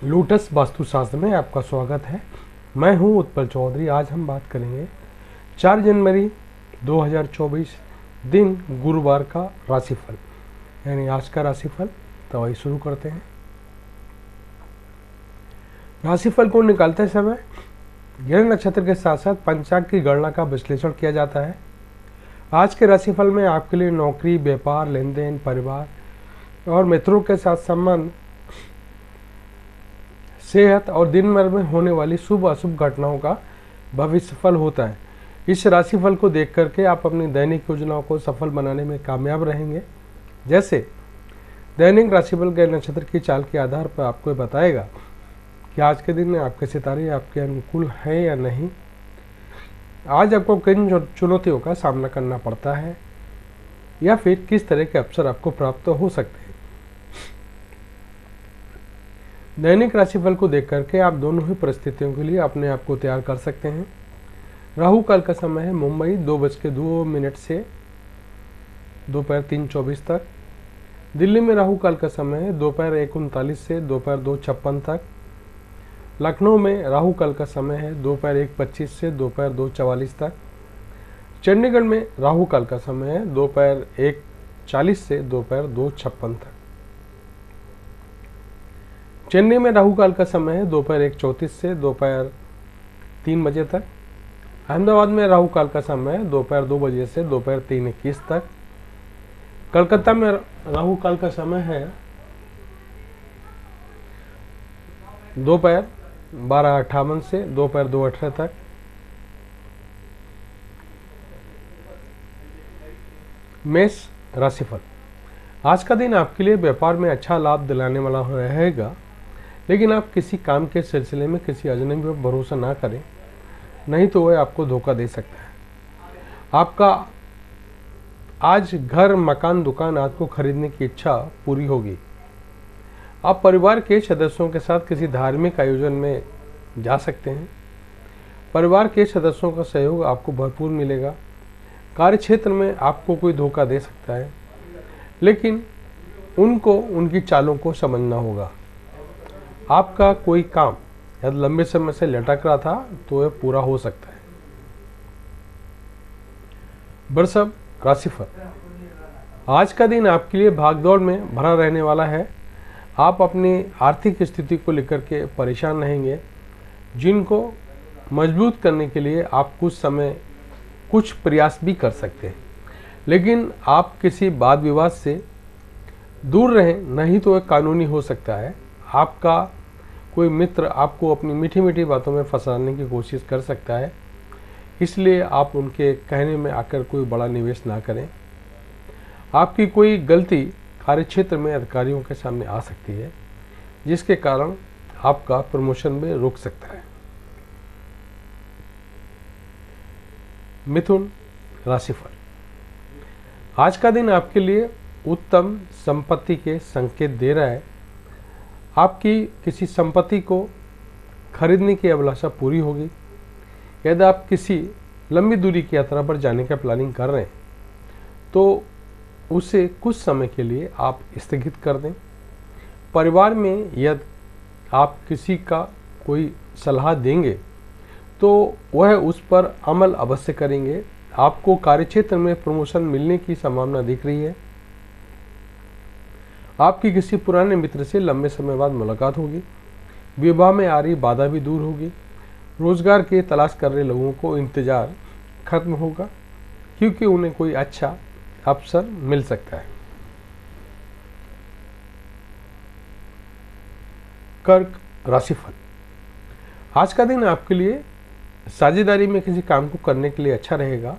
Lotus वास्तुशास्त्र में आपका स्वागत है। मैं हूं उत्पल चौधरी। आज हम बात करेंगे 4 जनवरी 2024 दिन गुरुवार का राशिफल, यानी आज का राशिफल। तो वही शुरू करते हैं। राशिफल को निकालते समय ग्रह नक्षत्र के साथ साथ पंचांग की गणना का विश्लेषण किया जाता है। आज के राशिफल में आपके लिए नौकरी, व्यापार, लेन देन, परिवार और मित्रों के साथ संबंध, सेहत और दिन भर में होने वाली शुभ अशुभ घटनाओं का भविष्यफल होता है। इस राशिफल को देख करके आप अपनी दैनिक योजनाओं को सफल बनाने में कामयाब रहेंगे। जैसे दैनिक राशिफल ग्रह नक्षत्र की चाल के आधार पर आपको बताएगा कि आज के दिन में आपके सितारे आपके अनुकूल हैं या नहीं, आज आपको किन चुनौतियों का सामना करना पड़ता है या फिर किस तरह के अवसर आपको प्राप्त हो सकते हैं। दैनिक राशिफल को देख करके आप दोनों ही परिस्थितियों के लिए अपने आप को तैयार कर सकते हैं। राहु काल का समय है मुंबई 2:02 से दोपहर 3:24 तक। दिल्ली में राहु काल का समय है दोपहर 1:39 से दोपहर 2:56 तक। लखनऊ में राहु काल का समय है दोपहर 1:25 से दोपहर 2:44 तक। चंडीगढ़ में राहु काल का समय है दोपहर 1:40 से दोपहर 2:56 तक। चेन्नई में राहु काल का समय है दोपहर 1:34 से दोपहर 3 बजे तक। अहमदाबाद में राहु काल का समय है दोपहर 2 बजे से दोपहर 3:21 तक। कलकत्ता में राहु काल का समय है दोपहर 12:58 से दोपहर 2:18 तक। मेष राशिफल, आज का दिन आपके लिए व्यापार में अच्छा लाभ दिलाने वाला रहेगा, लेकिन आप किसी काम के सिलसिले में किसी अजनबी पर भरोसा ना करें, नहीं तो वह आपको धोखा दे सकता है। आपका आज घर, मकान, दुकान आदि को खरीदने की इच्छा पूरी होगी। आप परिवार के सदस्यों के साथ किसी धार्मिक आयोजन में जा सकते हैं। परिवार के सदस्यों का सहयोग आपको भरपूर मिलेगा। कार्यक्षेत्र में आपको कोई धोखा दे सकता है, लेकिन उनको उनकी चालों को समझना होगा। आपका कोई काम यदि लंबे समय से लटक रहा था तो यह पूरा हो सकता है। वृषभ राशिफल, आज का दिन आपके लिए भागदौड़ में भरा रहने वाला है। आप अपनी आर्थिक स्थिति को लेकर के परेशान रहेंगे, जिनको मजबूत करने के लिए आप कुछ समय कुछ प्रयास भी कर सकते हैं, लेकिन आप किसी वाद विवाद से दूर रहें, नहीं तो यह कानूनी हो सकता है। आपका कोई मित्र आपको अपनी मीठी मीठी बातों में फंसाने की कोशिश कर सकता है, इसलिए आप उनके कहने में आकर कोई बड़ा निवेश ना करें। आपकी कोई गलती कार्यक्षेत्र में अधिकारियों के सामने आ सकती है, जिसके कारण आपका प्रमोशन में रुक सकता है। मिथुन राशिफल, आज का दिन आपके लिए उत्तम संपत्ति के संकेत दे रहा है। आपकी किसी संपत्ति को खरीदने की अभिलाषा पूरी होगी। यदि आप किसी लंबी दूरी की यात्रा पर जाने का प्लानिंग कर रहे हैं तो उसे कुछ समय के लिए आप स्थगित कर दें। परिवार में यदि आप किसी का कोई सलाह देंगे तो वह उस पर अमल अवश्य करेंगे। आपको कार्यक्षेत्र में प्रमोशन मिलने की संभावना दिख रही है। आपकी किसी पुराने मित्र से लंबे समय बाद मुलाकात होगी। विवाह में आ रही बाधा भी दूर होगी। रोजगार की तलाश कर रहे लोगों को इंतजार खत्म होगा, क्योंकि उन्हें कोई अच्छा अवसर मिल सकता है। कर्क राशिफल, आज का दिन आपके लिए साझेदारी में किसी काम को करने के लिए अच्छा रहेगा,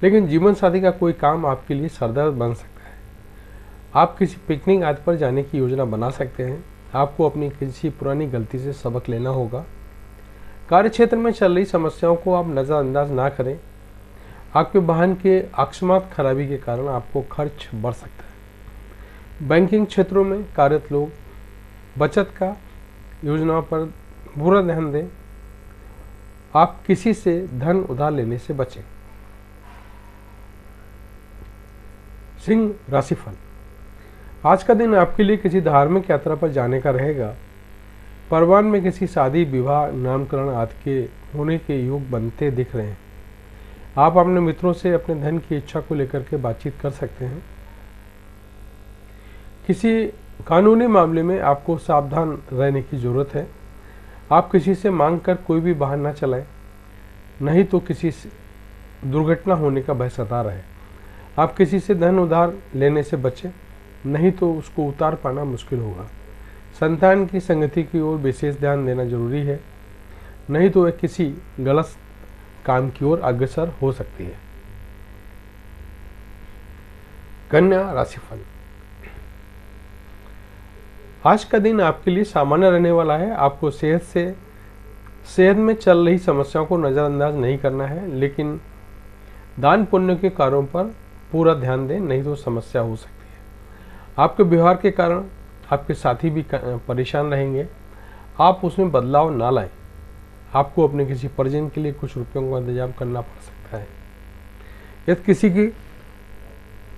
लेकिन जीवन साथी का कोई काम आपके लिए सरदर्द बन सकता है। आप किसी पिकनिक आदि पर जाने की योजना बना सकते हैं। आपको अपनी किसी पुरानी गलती से सबक लेना होगा। कार्यक्षेत्र में चल रही समस्याओं को आप नज़रअंदाज ना करें। आपके वाहन के अकस्मात खराबी के कारण आपको खर्च बढ़ सकता है। बैंकिंग क्षेत्रों में कार्यरत लोग बचत का योजनाओं पर पूरा ध्यान दें। आप किसी से धन उधार लेने से बचें। सिंह राशिफल, आज का दिन आपके लिए किसी धार्मिक यात्रा पर जाने का रहेगा। परिवार में किसी शादी, विवाह, नामकरण आदि के होने के योग बनते दिख रहे हैं। आप अपने मित्रों से अपने धन की इच्छा को लेकर के बातचीत कर सकते हैं। किसी कानूनी मामले में आपको सावधान रहने की जरूरत है। आप किसी से मांग कर कोई भी वाहन न चलाएं, नहीं तो किसी से दुर्घटना होने का भय सता रहा है। आप किसी से धन उधार लेने से बचें, नहीं तो उसको उतार पाना मुश्किल होगा। संतान की संगति की ओर विशेष ध्यान देना जरूरी है, नहीं तो वह किसी गलत काम की ओर अग्रसर हो सकती है। कन्या राशिफल। आज का दिन आपके लिए सामान्य रहने वाला है। आपको सेहत में चल रही समस्याओं को नज़रअंदाज नहीं करना है, लेकिन दान पुण्य के कार्यों पर पूरा ध्यान दें, नहीं तो समस्या हो सकती है। आपके व्यवहार के कारण आपके साथी भी परेशान रहेंगे। आप उसमें बदलाव ना लाएं। आपको अपने किसी परिजन के लिए कुछ रुपयों का इंतजाम करना पड़ सकता है। यदि किसी की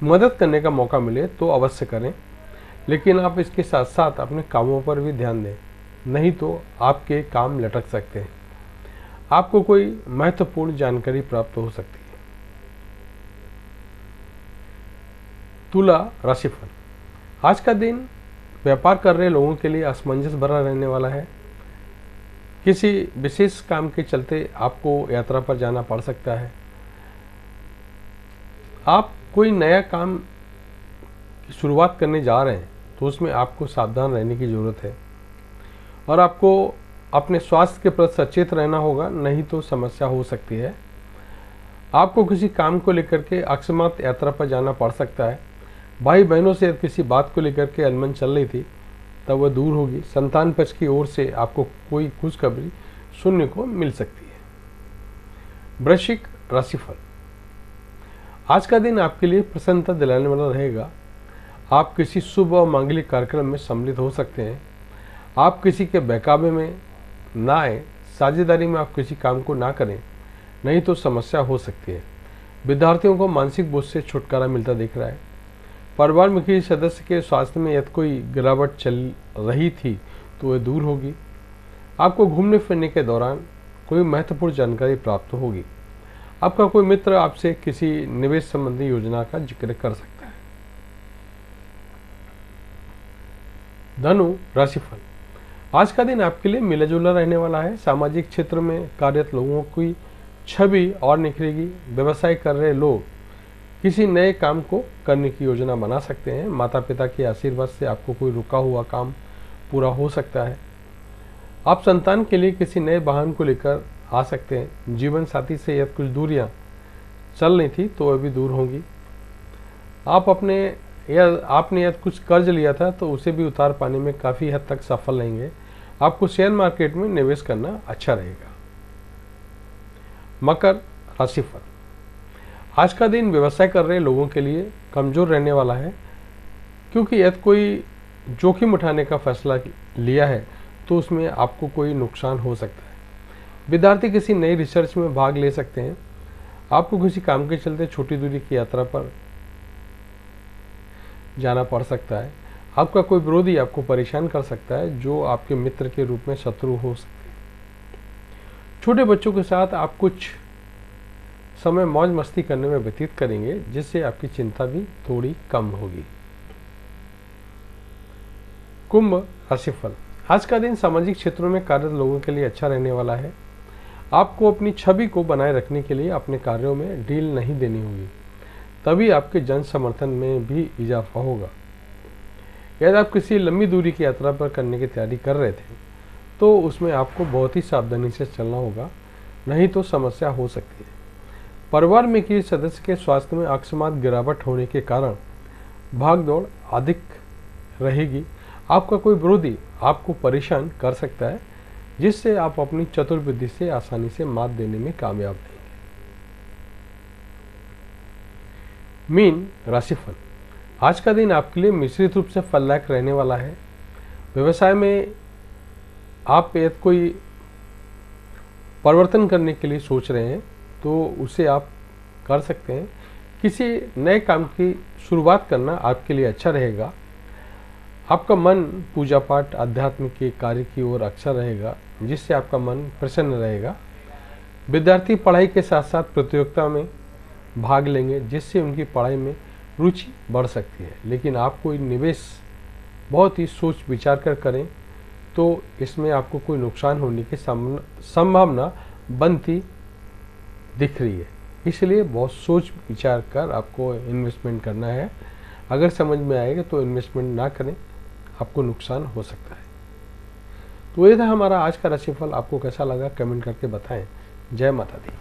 मदद करने का मौका मिले तो अवश्य करें, लेकिन आप इसके साथ साथ अपने कामों पर भी ध्यान दें, नहीं तो आपके काम लटक सकते हैं। आपको कोई महत्वपूर्ण जानकारी प्राप्त हो सकती है। तुला राशिफल। आज का दिन व्यापार कर रहे लोगों के लिए असमंजस भरा रहने वाला है। किसी विशेष काम के चलते आपको यात्रा पर जाना पड़ सकता है। आप कोई नया काम की शुरुआत करने जा रहे हैं तो उसमें आपको सावधान रहने की ज़रूरत है और आपको अपने स्वास्थ्य के प्रति सचेत रहना होगा, नहीं तो समस्या हो सकती है। आपको किसी काम को लेकर के अकस्मात यात्रा पर जाना पड़ सकता है। भाई बहनों से किसी बात को लेकर के अनबन चल रही थी, तब वह दूर होगी। संतान पक्ष की ओर से आपको कोई खुशखबरी सुनने को मिल सकती है। वृश्चिक राशिफल। आज का दिन आपके लिए प्रसन्नता दिलाने वाला रहेगा। आप किसी शुभ और मांगलिक कार्यक्रम में सम्मिलित हो सकते हैं। आप किसी के बहकावे में ना आए। साझेदारी में आप किसी काम को ना करें, नहीं तो समस्या हो सकती है। विद्यार्थियों को मानसिक बोझ से छुटकारा मिलता दिख रहा है। परिवार में किसी सदस्य के स्वास्थ्य में यदि कोई गिरावट चल रही थी तो वह दूर होगी। आपको घूमने फिरने के दौरान कोई महत्वपूर्ण जानकारी प्राप्त होगी। आपका कोई मित्र आपसे किसी निवेश संबंधी योजना का जिक्र कर सकता है। धनु राशिफल। आज का दिन आपके लिए मिला जुला रहने वाला है। सामाजिक क्षेत्र में कार्यरत लोगों की छवि और निखरेगी। व्यवसाय कर रहे लोग किसी नए काम को करने की योजना बना सकते हैं। माता पिता के आशीर्वाद से आपको कोई रुका हुआ काम पूरा हो सकता है। आप संतान के लिए किसी नए वाहन को लेकर आ सकते हैं। जीवन साथी से यदि कुछ दूरियां चल रही थी तो वह भी दूर होंगी। आपने यदि कुछ कर्ज लिया था तो उसे भी उतार पाने में काफ़ी हद तक सफल रहेंगे। आपको शेयर मार्केट में निवेश करना अच्छा रहेगा। मकर राशिफल। आज का दिन व्यवसाय कर रहे लोगों के लिए कमज़ोर रहने वाला है, क्योंकि यदि कोई जोखिम उठाने का फैसला लिया है तो उसमें आपको कोई नुकसान हो सकता है। विद्यार्थी किसी नई रिसर्च में भाग ले सकते हैं। आपको किसी काम के चलते छोटी दूरी की यात्रा पर जाना पड़ सकता है। आपका कोई विरोधी आपको परेशान कर सकता है, जो आपके मित्र के रूप में शत्रु हो सकते हैं। छोटे बच्चों के साथ आप कुछ समय मौज मस्ती करने में व्यतीत करेंगे, जिससे आपकी चिंता भी थोड़ी कम होगी। कुंभ राशिफल। आज का दिन सामाजिक क्षेत्रों में कार्यरत लोगों के लिए अच्छा रहने वाला है। आपको अपनी छवि को बनाए रखने के लिए अपने कार्यों में ढील नहीं देनी होगी, तभी आपके जन समर्थन में भी इजाफा होगा। यदि आप किसी लंबी दूरी की यात्रा पर करने की तैयारी कर रहे थे तो उसमें आपको बहुत ही सावधानी से चलना होगा, नहीं तो समस्या हो सकती है। परिवार में किसी सदस्य के स्वास्थ्य में अकस्मात गिरावट होने के कारण भागदौड़ अधिक रहेगी। आपका कोई विरोधी आपको परेशान कर सकता है, जिससे आप अपनी चतुर बुद्धि से आसानी से मात देने में कामयाब रहेंगे। मीन राशिफल। आज का दिन आपके लिए मिश्रित रूप से फलदायक रहने वाला है। व्यवसाय में आप यदि कोई परिवर्तन करने के लिए सोच रहे हैं तो उसे आप कर सकते हैं। किसी नए काम की शुरुआत करना आपके लिए अच्छा रहेगा। आपका मन पूजा पाठ आध्यात्म के कार्य की ओर अक्सर रहेगा, जिससे आपका मन प्रसन्न रहेगा। विद्यार्थी पढ़ाई के साथ साथ प्रतियोगिता में भाग लेंगे, जिससे उनकी पढ़ाई में रुचि बढ़ सकती है। लेकिन आप कोई निवेश बहुत ही सोच विचार कर करें तो इसमें आपको कोई नुकसान होने की संभावना बनती दिख रही है। इसलिए बहुत सोच विचार कर आपको इन्वेस्टमेंट करना है। अगर समझ में आएगा तो इन्वेस्टमेंट ना करें, आपको नुकसान हो सकता है। तो ये था हमारा आज का राशिफल। आपको कैसा लगा कमेंट करके बताएं। जय माता दी।